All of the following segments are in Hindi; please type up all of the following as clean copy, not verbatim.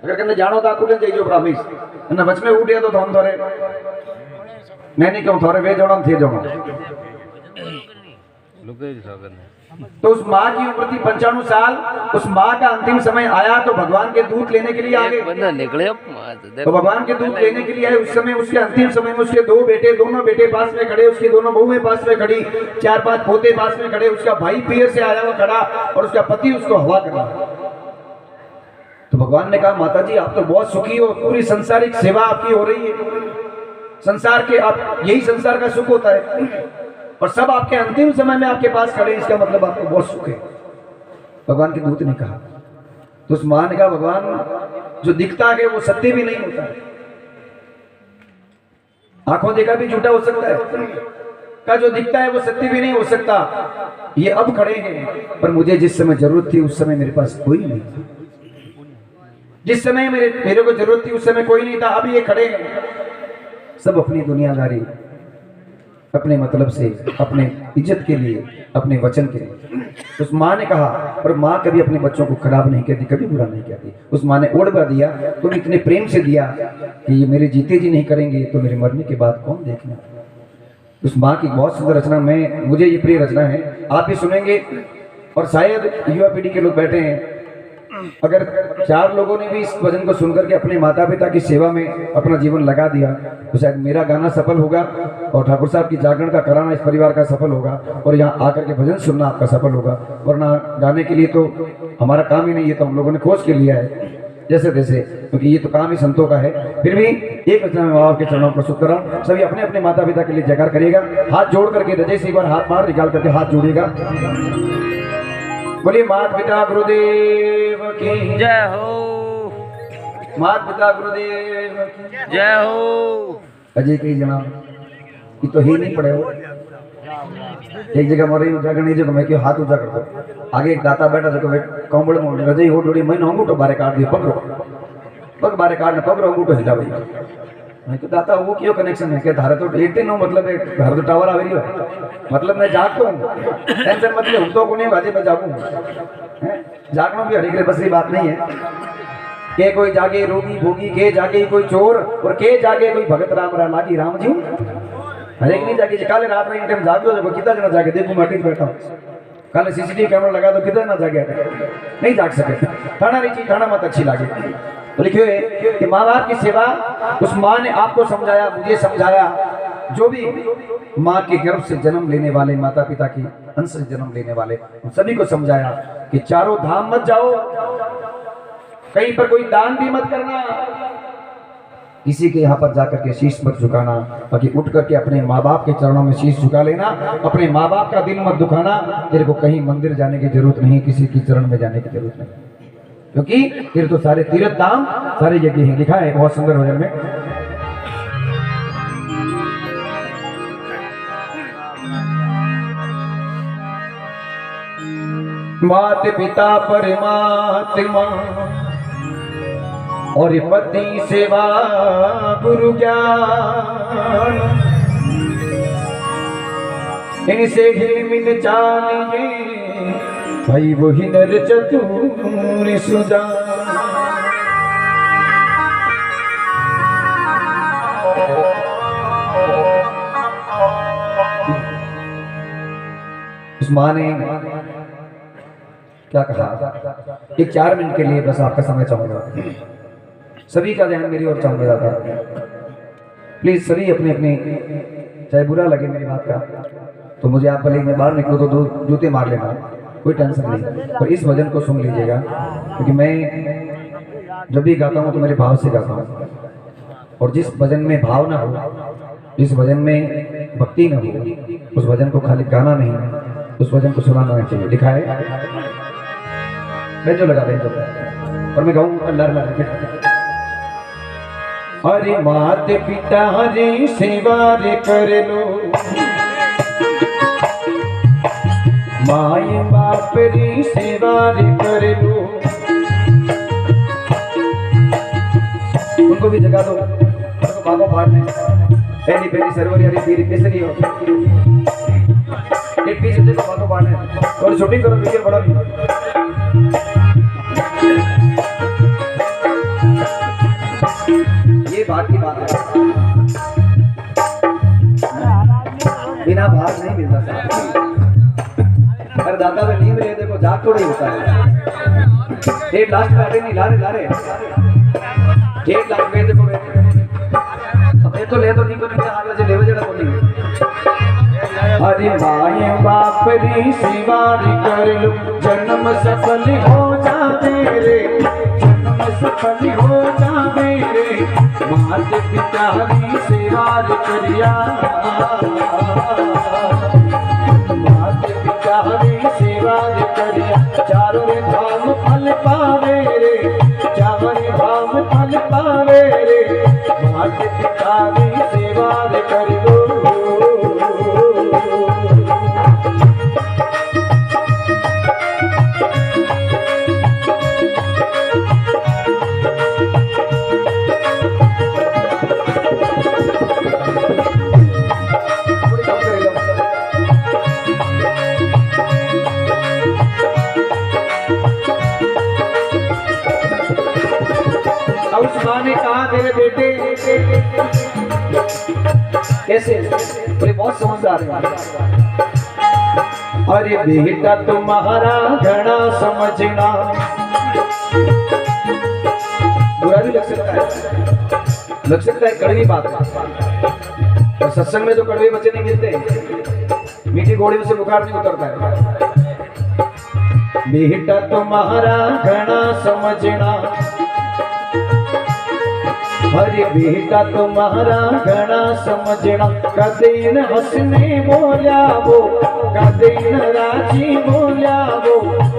अगर कने जानो तो आपको जाइजो प्रामिस અને વચમે ઉઠ્યા તો ધોમ ધોરે नहीं क्यों थोड़े वे जोड़ो थे जोड़ो तो उस माँ की उम्र थी 95 साल। उस माँ का अंतिम समय आया तो भगवान के दूध लेने के लिए आ गए। निकले तो भगवान के दूध लेने के लिए आए। उस समय उसके अंतिम समय में उसके दो बेटे, दोनों बेटे पास में खड़े, उसकी दोनों बहुएं पास में खड़ी, 4-5 पोते पास में खड़े, उसका भाई पीर से आया हुआ खड़ा और उसका पति उसको हवा कर रहा। तो भगवान ने कहा माता जी आप तो बहुत सुखी हो, पूरी संसारिक सेवा आपकी हो रही है, संसार के आप यही संसार का सुख होता है और सब आपके अंतिम समय में आपके पास खड़े, इसका मतलब आपको बहुत सुख है। भगवान के दूत ने कहा। तो उस मां ने कहा भगवान जो दिखता है वो सत्य भी नहीं होता है, आंखों देखा भी झूठा हो सकता है, का जो दिखता है वो सत्य भी नहीं हो सकता। ये अब खड़े हैं पर मुझे जिस समय जरूरत थी उस समय मेरे पास कोई नहीं था, जिस समय मेरे को जरूरत थी उस समय कोई नहीं था। अब ये खड़े हैं सब अपनी दुनियादारी, अपने मतलब से, अपने इज्जत के लिए, अपने वचन के लिए। उस माँ ने कहा, और माँ कभी अपने बच्चों को खराब नहीं कहती, कभी बुरा नहीं कहती। उस माँ ने ओढ़वा दिया तो भी इतने प्रेम से दिया कि ये मेरे जीते जी नहीं करेंगे तो मेरे मरने के बाद कौन देखना। उस माँ की बहुत सुंदर रचना, मुझे ये प्रिय रचना है, आप भी सुनेंगे और शायद युवा पीढ़ी के लोग बैठे हैं, अगर 4 लोगों ने भी इस भजन को सुनकर के अपने माता पिता की सेवा में अपना जीवन लगा दिया तो शायद मेरा गाना सफल होगा और ठाकुर साहब की जागरण का कराना इस परिवार का सफल होगा और यहाँ आकर के भजन सुनना आपका सफल होगा। वरना गाने के लिए तो हमारा काम ही नहीं, ये तो हम लोगों ने खोज के लिया है जैसे तैसे, क्योंकि ये तो काम ही संतों का है। फिर भी एक रचना में बाबा के चरणों को प्रस्तुत कर रहा हूँ। सभी अपने अपने माता पिता के लिए जयकार करिएगा, हाथ जोड़ करके हृदय से एक बार हाथ बाहर निकाल करके हाथ जोड़िएगा। बोलिए माता पिता गुरुदेव की जय हो, माता पिता गुरुदेव की जय हो। अजय कई जना ये तो ही नहीं पड़े हो, एक जगह मरे ऊंचा करनी जो मैं क्यों हाथ ऊंचा कर दो, आगे एक दाता बैठा जो कंबल में रजई हो डोड़ी मैं अंगूठो बारे काट दिया, पकड़ो पग बारे काट ने पकड़ो अंगूठो हिला भाई। मैं तो दाता वो क्यों कनेक्शन है कि धारे तो 18 नो मतलब है घर तो टावर आ रही है, मतलब मैं जागता हूँ, टेंशन मतलब हूँ तो को नहीं बाजे मैं जागूँ, जागना भी हरी बस बात नहीं है के कोई जागे रोगी भोगी, के जागे कोई चोर और के जागे कोई भगत राम रा लागी राम जी। हर एक नहीं जागे, काले रात में टाइम जागो जब कितना जना जागे, देखो मैं ठीक बैठा हूँ, कल सीसीटीवी कैमरा लगा तो कितना ना जागे, नहीं जाग सके। थाना नहीं चीज थाना मत अच्छी लगे। तो लिखिए कि माँ बाप की सेवा, उस माँ ने आपको समझाया, मुझे समझाया, जो भी माँ के गर्भ से जन्म लेने वाले, माता पिता की अंश से जन्म लेने वाले, उन सभी को समझाया कि चारों धाम मत जाओ, कहीं पर कोई दान भी मत करना, किसी के यहाँ पर जाकर के शीश मत झुकाना, बाकी उठ करके अपने माँ बाप के चरणों में शीश झुका लेना, अपने माँ बाप का दिल मत दुखाना। तेरे को कहीं मंदिर जाने की जरूरत नहीं, किसी की चरण में जाने की जरूरत नहीं, क्योंकि फिर तो सारे तीर्थ धाम सारे जगह ही लिखा है बहुत सुंदर भजन में। मात पिता परमात्मा और पति सेवा गुरु ज्ञान, इनसे ही मिल जानिए भाई वही नर चतुर सुजान। उस माँ ने क्या कहा, एक 4 मिनट के लिए बस आपका समय चाहूंगा, सभी का ध्यान मेरी ओर चाहूंगा ज्यादा, प्लीज सभी अपने अपने, चाहे बुरा लगे मेरी बात का तो मुझे आप भले मैं बाहर निकलो तो 2 जूते मार लेना, कोई टेंशन नहीं, पर इस भजन को सुन लीजिएगा, क्योंकि मैं जब भी गाता हूँ तो मेरे भाव से गाता हूँ, और जिस भजन में भाव ना हो, जिस भजन में भक्ति न हो, उस भजन को खाली गाना नहीं, उस भजन को सुनाना नहीं चाहिए। लिखा है बेंजो लगा बेंजो, और मैं गाऊँ अल्लाह। अरे माते पिता रे सेवा रे कर लो, माई बाप री सेवा रे कर लो, उनको भी जगा दो, उनको बाबा फाड़ने पहली पहली सरवरी हरी पीर केसरी हो, एक पीछे देखो बाबा फाड़ने और शूटिंग करो, वीडियो बड़ा भी। भाग की बात है, बिना भाग नहीं मिलता साहब। अरे दादा में नींद रहे देखो जाग थोड़ी होता है। डेढ़ लाख बैठे नहीं ला रहे 1.5 लाख में देखो मैं तो ले तो नहीं कोनी हाल वजे लेवे जड़ा बोली। अरे माए बाप री सिवारी कर लो जन्म सफल हो जावे रे, जन्म सफल हो जावे रे, माते पिता री सिवारी करिया, माते पिता री सिवारी करिया, चारों रे धाम फल पावे रे, चारों रे धाम फल पावे रे, माते पिता री सिवारी कर लो। उस माँ ने कहा मेरे बेटे कैसे, बोले बहुत समझदार है। अरे बेटा तुम्हारा घना समझना, बुरा भी लग सकता है कड़वी बात है, और सत्संग में तो कड़वे बच्चे नहीं मिलते, मीठी गोली से बुखार नहीं उतरता है। बेटा तुम्हारा घना समझना, अरे बेटा तुम्हारा घना समझना, कदे न हंसने बोलिया वो, कदे न राजी बोलिया वो,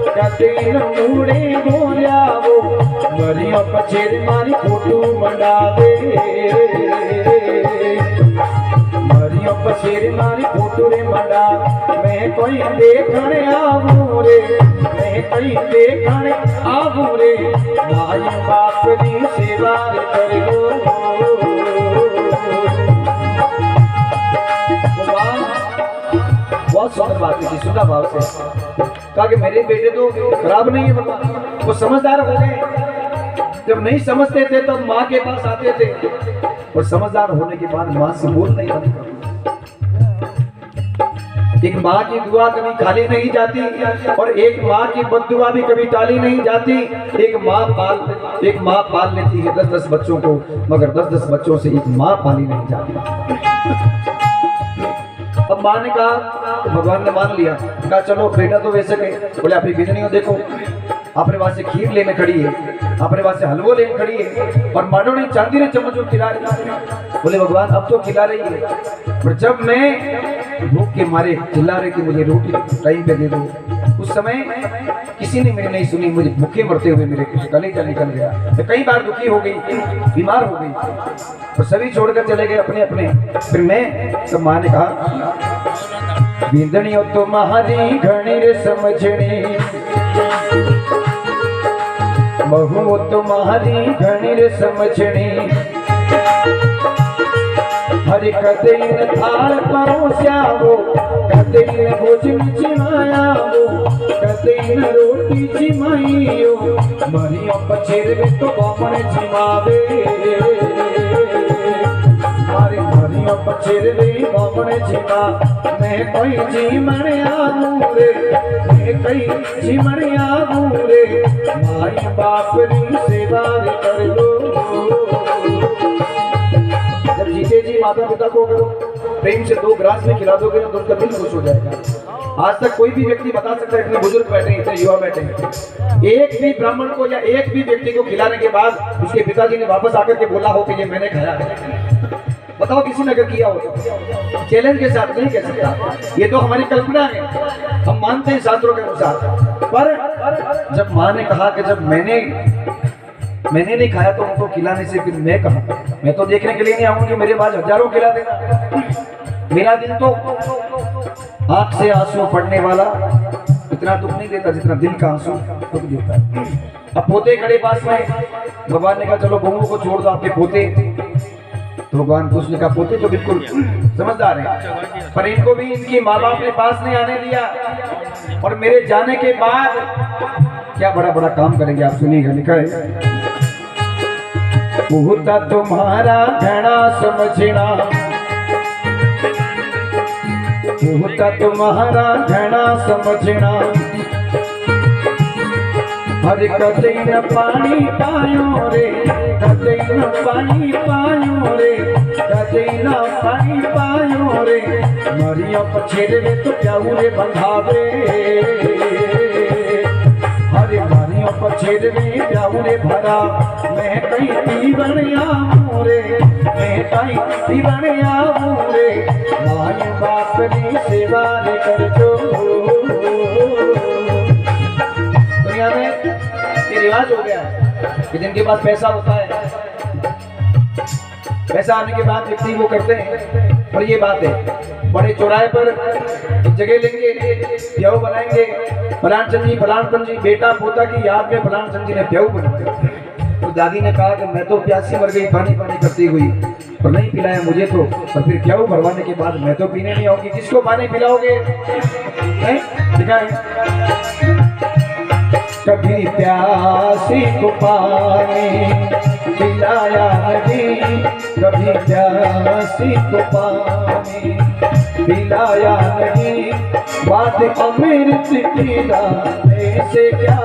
कदे न मूड़े बोलिया वो, मरिया पछेर मारी फोटो मंडावे, मरिया पछेर मारी फोटो रे मंडा, मैं कोई देखने आऊं रे, मैं कोई देखने आऊं रे, माई बाप री सेवा कर लो। बहुत सुंदर बात की सुना भाव से, कहा कि मेरे बेटे तो खराब नहीं है बाबा, वो समझदार हो गए। जब नहीं समझते थे तब माँ के पास आते थे, और समझदार होने के बाद माँ से बोल नहीं बनता। एक माँ की दुआ कभी खाली नहीं जाती, और एक माँ की बद्दुआ भी कभी टाली नहीं जाती। एक माँ पाल लेती है 10-10 बच्चों को, मगर 10-10 बच्चों से एक माँ पाली नहीं जाती। अब माँ ने कहा, तो भगवान ने मान लिया, कहा चलो बेटा तो वैसे कहे, बोले अपनी बिजनियों देखो, अपने पास से खीर लेने खड़ी है, अपने पास से हलवो लेने खड़ी है, और मानो ने चांदी ने चम्मच में खिला रही है। बोले भगवान अब तो खिला रही है, पर जब मैं भूख के मारे चिल्ला रही थी मुझे रोटी टाइम पे दे दो, उस समय किसी ने मेरी नहीं सुनी, मुझे भूखे मरते हुए मेरे कलेजा निकल गया। तो कई बार दुखी हो गई, बीमार हो गई, और सभी छोड़कर चले गए अपने अपने। फिर मैं तो माँ ने कहा, बिंदनियों तुम्हारी घनी रे समझनी, बहु तुम्हारी घनी रे समझनी, हरि कदे न थाल परोस्यावो, कदे न भोजन चिमायावो, कदे न रोटी चिमाइयो, मरियो पछेर में तो बामण चिमावे, मारे मरियो पछेर में बामण चिमा, मैं कोई जीमण आऊं रे, मैं कोई जीमण आऊं रे, माई बाप री सेवा कर लो। जब जीते जी माता पिता को करो प्रेम से 2 ग्रास में खिला दोगे तो उनका दिल खुश हो जाएगा। आज तक कोई भी व्यक्ति बता सकता है, इतने बुजुर्ग बैठे हैं, युवा बैठे हैं, एक भी ब्राह्मण को या एक भी व्यक्ति को खिलाने के बाद उसके पिताजी ने वापस आकर के बोला हो कि ये मैंने खाया है? बताओ किसी ने अगर किया हो तो चैलेंज के साथ नहीं कह सकता, ये तो हमारी कल्पना है, हम मानते हैं शास्त्रों के अनुसार। पर जब माँ ने कहा कि जब मैंने नहीं खाया तो उनको खिलाने से फिर मैं कहा, मैं तो देखने के लिए नहीं आऊंगी, मेरे बाद हजारों खिला देना। मेरा दिल तो आंख से आंसू पड़ने वाला इतना दुख नहीं देता जितना दिल का आंसू दुख देता है। अब पोते खड़े पास में, भगवान ने कहा चलो बहुओं को छोड़ दो आपके पोते, तो भगवान को उसने कहा पोते तो बिल्कुल समझदार हैं, पर इनको भी इनकी माँ बाप ने पास नहीं आने दिया, और मेरे जाने के बाद क्या बड़ा बड़ा काम करेंगे आप सुनिएगा। लिखा है पूता तुम्हारा घना समझना, पूता तुम्हारा घना समझना, हर कदे न पानी पायो रे, कदे न पानी पायो रे, कदे न पानी पायो रे, मरियो पछेरे तो प्याऊ रे बंधावे, हरे मरियो पछेरे प्याऊ रे भरा, मैं कहीं दीवनिया मोरे, मैं कहीं दीवनिया मोरे, माई बाप री सेवा रे कर जो। दुनिया में ये रिवाज हो गया कि जिनके पास पैसा होता है, पैसा आने के बाद व्यक्ति वो करते हैं। और ये बात है, बड़े चौराहे पर एक जगह लेंगे, प्याऊ बनाएंगे, फलान जी बेटा पोता की याद में फलान जी ने प्याऊ बनाया। तो दादी ने कहा कि मैं तो प्यासी मर गई पानी पानी करती हुई, और नहीं पिलाया मुझे तो, और फिर प्याऊ भरवाने के बाद मैं तो पीने नहीं आऊंगी, किसको पानी पिलाओगे? दिखा है कभी प्यासी को पानी पिलाया नहीं, कभी प्यासी को पानी पिलाया नहीं, बात अमृत पिलाने से क्या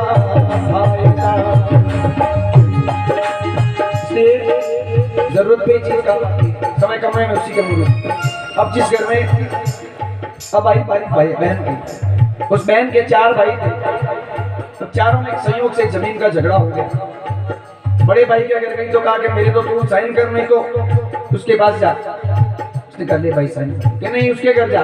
फायदा। जरूरत पे चीज का समय कम है, मैं उसी करने में। अब जिस घर में अब आई भाई बहन की, उस बहन के 4 भाई थे, तो चारों में संयोग से जमीन का झगड़ा हो गया। बड़े भाई के अगर कहीं तो कहा कि मेरे तो तू साइन कर, नहीं तो उसके पास जा। उसने कर लिया भाई साइन, कि नहीं उसके घर जा।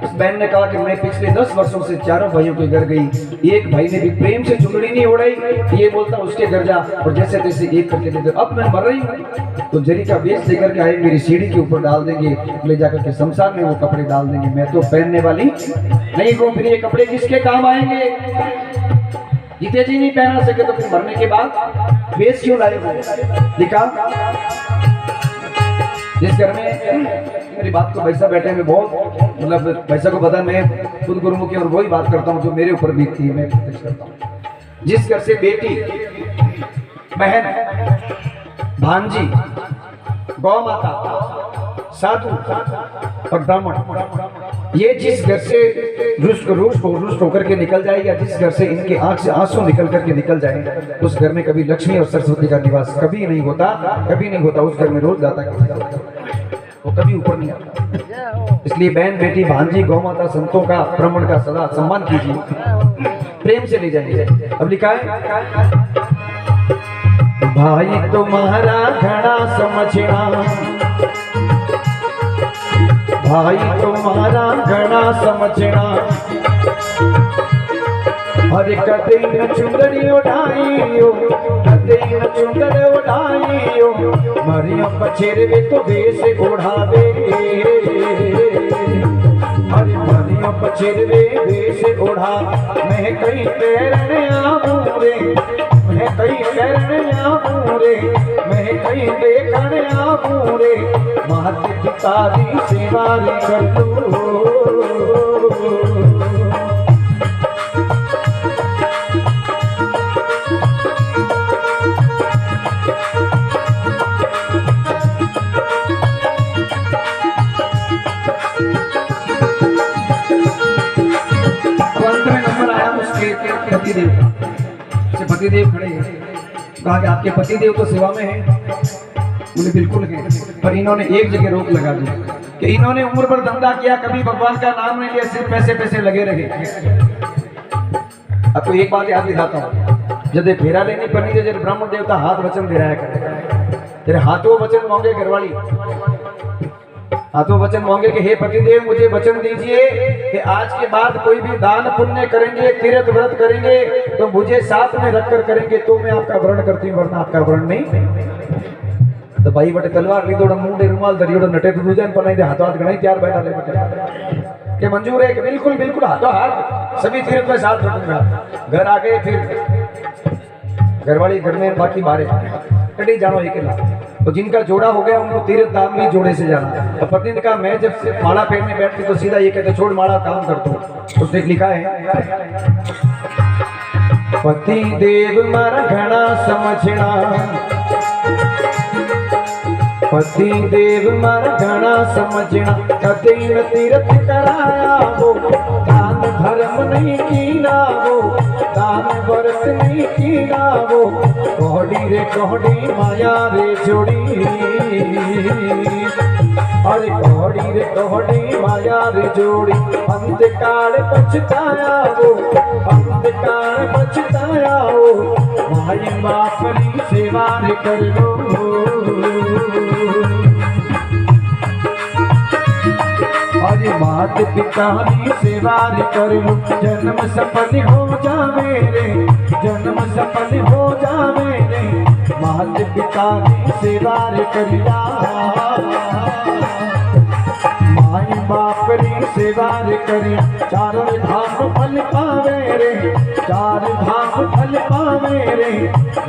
उस बहन ने कहा कि मैं पिछले 10 वर्षों से चारों भाइयों के घर गई, एक भाई ने भी प्रेम से चुगली नहीं उड़ाई, ये बोलता उसके घर जा, और जैसे तैसे एक करके दे दो। अब मैं मर रही हूँ तो जरी का बेच लेकर के आए, मेरी सीढ़ी के ऊपर डाल देंगे, ले जाकर के शमशान में वो कपड़े डाल देंगे, मैं तो पहनने वाली नहीं हूँ। फिर ये कपड़े किसके काम आएंगे? जीते जी नहीं पहना सके तो फिर मरने के बाद बेच क्यों लाए हो? लिखा जिस घर में, मेरी बात को पैसा बैठे में बहुत मतलब पैसा को पता, मैं खुद गुरुमुखी और वही बात करता हूँ जो मेरे ऊपर बीतती है, मैं प्रत्यक्ष करता हूँ। जिस घर से बेटी, बहन, भांजी, गौ माता, साधु और ब्राह्मण, ये जिस घर से रुष्ट होकर के निकल जाए, या जिस घर से इनके आंख से आंसू निकल करके निकल जाए, उस घर में कभी लक्ष्मी और सरस्वती का निवास कभी नहीं होता, कभी नहीं होता। उस घर में रोज जाता वो कभी ऊपर नहीं आता। इसलिए बहन, बेटी, भांजी, गौ माता, संतों का, ब्राह्मण का सदा सम्मान कीजिए, प्रेम से ले जाइए। अब लिखा है भाई तुम्हारा घड़ा समझना, भाई तुम्हारा घड़ा समझना, हर कदे न चुंदड़ी उठाइयो, कदे न चुंदड़ उठाइयो, मरियो पछेरे तो बेस ओढ़ावे, हर मरियो पछेरे बेस ओढ़ा, मैं कहीं तैरने आऊं रे, मैं कहीं तैरने आऊं रे, मैं कहीं देखने आऊं रे, माता पिता दी सेवा रे कर दो। पतिदेव का, पतिदेव खड़े हैं, कहा कि आपके पतिदेव तो सेवा में हैं? बोले बिल्कुल है, पर इन्होंने एक जगह रोक लगा दी कि इन्होंने उम्र भर धंधा किया, कभी भगवान का नाम नहीं लिया, सिर्फ पैसे पैसे लगे रहे। आपको एक बात याद दिलाता हूँ, जब फेरा लेनी पड़नी, जब ब्राह्मण देवता हाथ वचन दे रहा है, तेरे हाथों वचन मांगे घरवाली, हाथों वचन मांगे कि हे पतिदेव मुझे वचन दीजिए कि आज के बाद कोई भी दान पुण्य करेंगे, तीर्थ व्रत करेंगे तो मुझे साथ में रखकर करेंगे, तो मैं आपका वर्ण करती हूँ, वरना आपका वर्ण नहीं। तो भाई बटे तलवार लीधोड़ मुंडे रुमाल धरियोड़ नटे तो दूजन बनाई दे, हाथों हाथ गणाई त्यार बैठा ले बटे के मंजूर है कि बिल्कुल बिल्कुल हाथों हाथ सभी तीर्थ में साथ रखूंगा। घर आ गए, फिर घरवाली घर में, बाकी बारे कटी जानो अकेला। तो जिनका जोड़ा हो गया उनको तीर्थ धाम भी जोड़े से जाना। तो पत्नी ने कहा मैं जब माला फेरने बैठती तो सीधा ये कहते छोड़ माला काम कर दो। उसने लिखा है पति देव मारा घना समझना, पति देव मन घना समझना, कदे न तीरथ कराया वो, दान धर्म नहीं कीना वो, दान व्रत नहीं कीना वो, कोहड़ी रे कोहड़ी माया रे जोड़ी, अरे कोहड़ी रे कोहड़ी माया रे जोड़ी, अंत काल पछताया वो, अंत काल पछताया वो, माई बाप री सेवा रे कर लो। अरे मात पिता की सेवा कर लो, जन्म सफल हो जावे रे, जन्म सफल हो जावे रे, मात पिता की सेवा करिया, माई बाप री सेवा करिया, चारों धाम फल पावे रे, चार धाम फल पावे रे,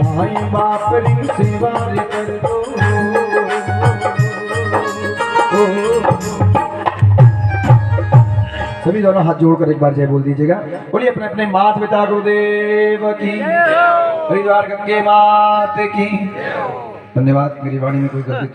माई बाप री सेवा कर लो। सभी दोनों हाथ जोड़कर एक बार जय बोल दीजिएगा। बोलिए अपने अपने मात पिता गुरुदेव की, हरिद्वार गंगे मात की। धन्यवाद। मेरी वाणी में कोई गलती